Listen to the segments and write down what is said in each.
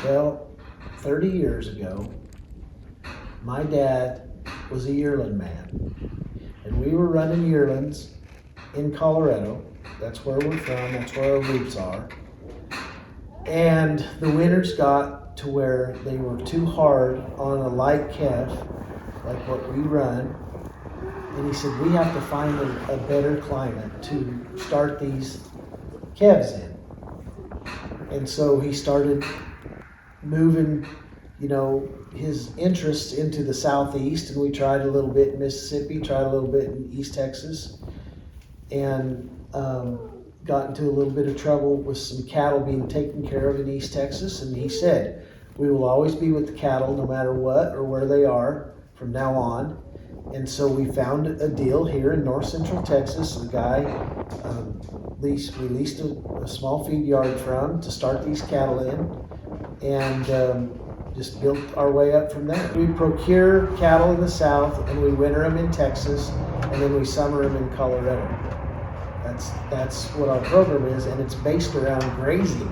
Well, 30 years ago, my dad was a yearling man, and we were running yearlings in Colorado. That's where we're from, that's where our roots are. And the winters got to where they were too hard on a light calf, like what we run. And he said, we have to find a better climate to start these calves in. And so he started moving, his interests into the southeast, and we tried a little bit in Mississippi, tried a little bit in East Texas, and got into a little bit of trouble with some cattle being taken care of in East Texas. And he said, we will always be with the cattle no matter what or where they are from now on. And so we found a deal here in north central Texas. The guy we leased a small feed yard from to start these cattle in, and just built our way up from there. We procure cattle in the south, and we winter them in Texas, and then we summer them in Colorado. That's what our program is, and it's based around grazing.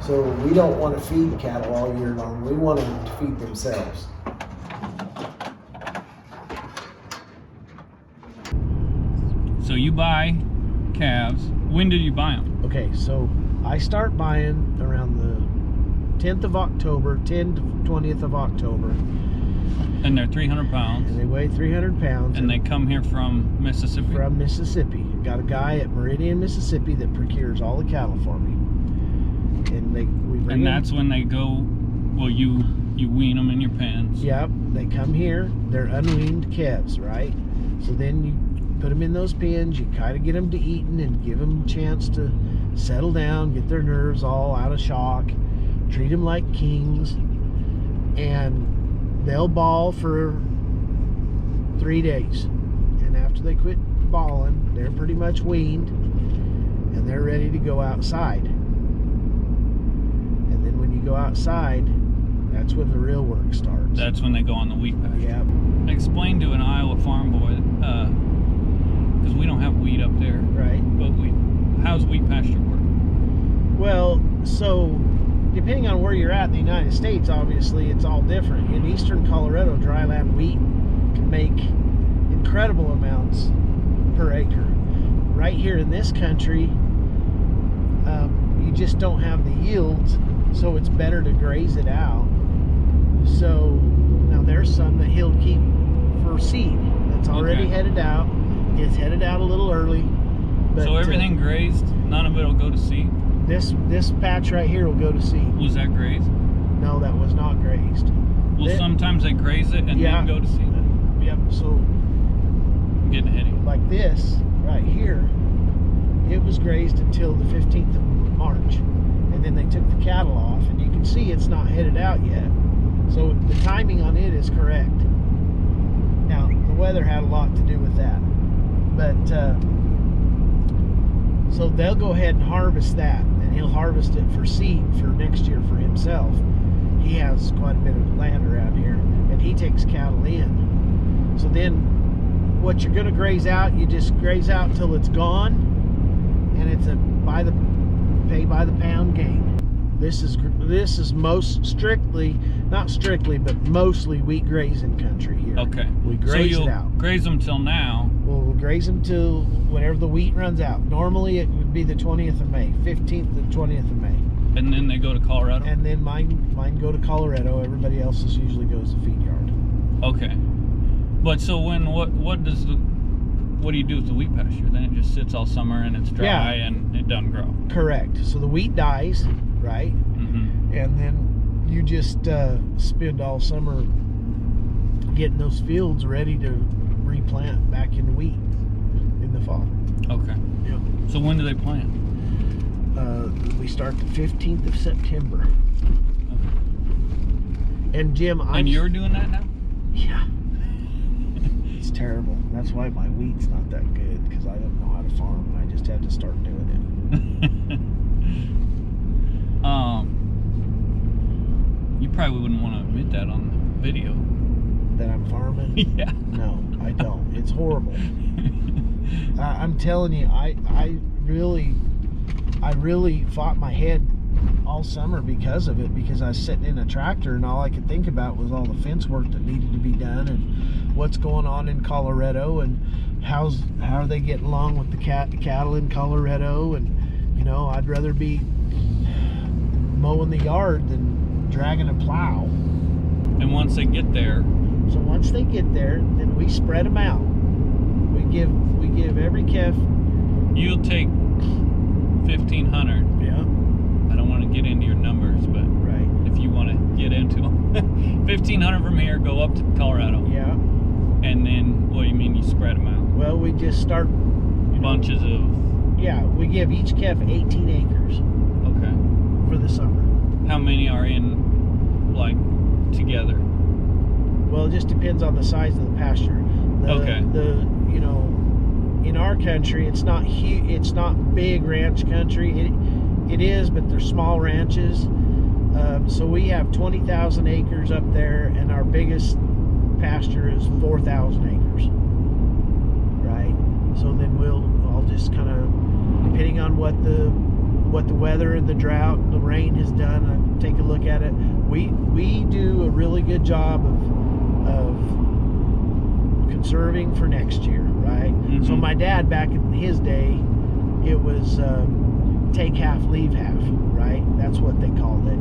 So we don't want to feed cattle all year long. We want them to feed themselves. So you buy calves. When did you buy them? Okay, so I start buying around the 10th of October, 10th to 20th of October. And they're 300 pounds. And they weigh 300 pounds. And they come here from Mississippi? From Mississippi. Got a guy at Meridian, Mississippi that procures all the cattle for me. And we bring and that's when they go, well, you wean them in your pens. Yep, they come here. They're unweaned calves, right? So then you put them in those pens, you kind of get them to eating and give them a chance to settle down, get their nerves all out of shock, treat them like kings, and they'll bawl for 3 days. And after they quit bawling, they're pretty much weaned, and they're ready to go outside. And then when you go outside, that's when the real work starts. That's when they go on the wheat pasture. Yeah. Explain to an Iowa farm boy, because we don't have wheat up there. Right. But how's wheat pasture work? Well, so depending on where you're at in the United States, obviously it's all different. In eastern Colorado, dryland wheat can make incredible amounts per acre. Right here in this country, you just don't have the yields, so it's better to graze it out. So now there's some that he'll keep for seed that's already headed out. It's headed out a little early. But, so everything grazed, none of it will go to seed? This patch right here will go to seed. Was that grazed? No, that was not grazed. Well, sometimes they graze it and then go to seed. Yep, so I'm getting ahead of you. like this right here, it was grazed until the 15th of March. And then they took the cattle off, and you can see it's not headed out yet. So the timing on it is correct. Now, the weather had a lot to do with that. But, so they'll go ahead and harvest that, and he'll harvest it for seed for next year for himself. He has quite a bit of land around here, and he takes cattle in. So then what you're going to graze out, you just graze out till it's gone, and it's a pay by the pound gain. This is most strictly, not strictly, but mostly wheat grazing country here. Okay. We graze so it out. Graze them till now. Well, we'll graze them till whenever the wheat runs out. Normally it would be the 20th of May, 15th to 20th of May. And then they go to Colorado? And then mine go to Colorado. Everybody else's usually goes to feed yard. Okay. But so what do you do with the wheat pasture? Then it just sits all summer and it's dry and it doesn't grow. Correct. So the wheat dies, right? Mm-hmm. And then you just spend all summer getting those fields ready to replant back into wheat in the fall. Okay. Yep. So when do they plant? We start the 15th of September. Okay. And Jim, And you're doing that now? Yeah. It's terrible. That's why my wheat's not that good, because I don't know how to farm, and I just had to start doing it. You probably wouldn't want to admit that on the video. That I'm farming? Yeah. No, I don't. It's horrible. I'm telling you, I really fought my head all summer because of it, because I was sitting in a tractor and all I could think about was all the fence work that needed to be done and what's going on in Colorado and how are they getting along with the cattle in Colorado. And you know, I'd rather be mowing the yard than dragging a plow. And once they get there, so once they get there, then we spread them out. We give every calf. you'll take 1,500. Yeah. I don't want to get into your numbers, but Right. if you want to get into them, 1,500 from here, go up to Colorado, Yeah. and then what do you mean you spread them out? Well, we just start Bunches of. Yeah, we give each calf 18 acres Okay. for the summer. How many are in, like, together? Well, it just depends on the size of the pasture. Okay. You know, in our country, it's not huge. It's not big ranch country. It is, but they're small ranches. So we have 20,000 acres up there, and our biggest pasture is 4,000 acres. Right. So then I'll just kind of, depending on what the weather and the drought and the rain has done, I take a look at it. We do a really good job of conserving for next year, right? Mm-hmm. So my dad, back in his day, it was take half, leave half, right? That's what they called it,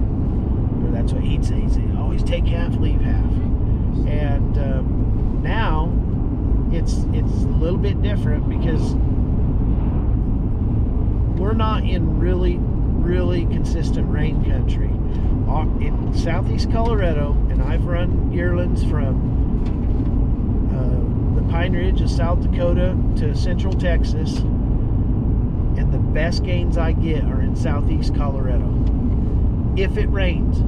or that's what he'd say. He'd say, always take half, leave half. And now it's a little bit different because we're not in really consistent rain country. In southeast Colorado, and I've run yearlings from the Pine Ridge of South Dakota to central Texas, and the best gains I get are in southeast Colorado. If it rains,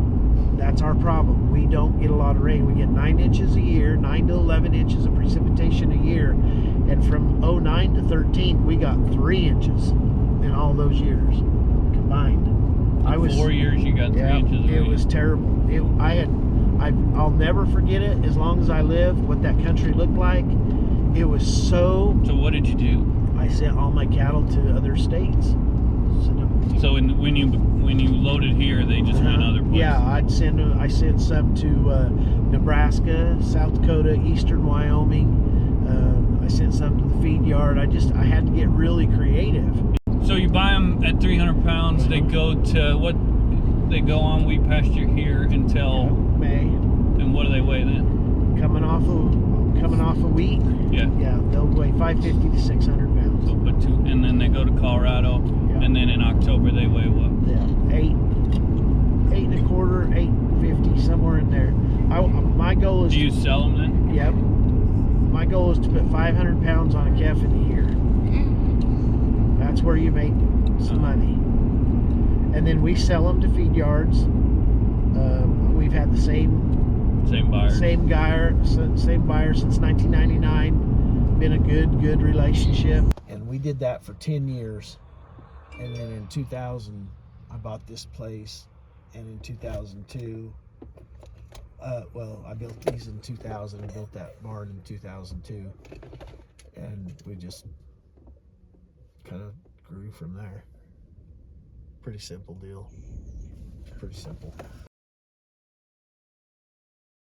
that's our problem. We don't get a lot of rain. We get 9 inches a year, 9 to 11 inches of precipitation a year, and from 09 to 13, we got 3 inches in all those years combined. In 4 years, you got 3 inches of rain. It was terrible. I'll never forget it as long as I live, what that country looked like. It was so... So what did you do? I sent all my cattle to other states. So when you loaded here, they just went other places? Yeah, I sent some to Nebraska, South Dakota, eastern Wyoming. I sent some to the feed yard. I had to get really creative. So you buy them at 300 pounds. They go to what? They go on wheat pasture here until May. And what do they weigh then? Coming off of wheat. Yeah. Yeah, they'll weigh 550 to 600 pounds. So put two, and then they go to Colorado, and then in October they weigh what? Yeah, 8 and a quarter, 850, somewhere in there. My goal is. Do you sell them then? Yep. My goal is to put 500 pounds on a calf in a year. That's where you make some money. And then we sell them to feed yards. We've had the same buyer since 1999. Been a good relationship. And we did that for 10 years. And then in 2000, I bought this place. And in 2002, I built these in 2000 and built that barn in 2002. And we just kind of grew from there. Pretty simple deal. Pretty simple.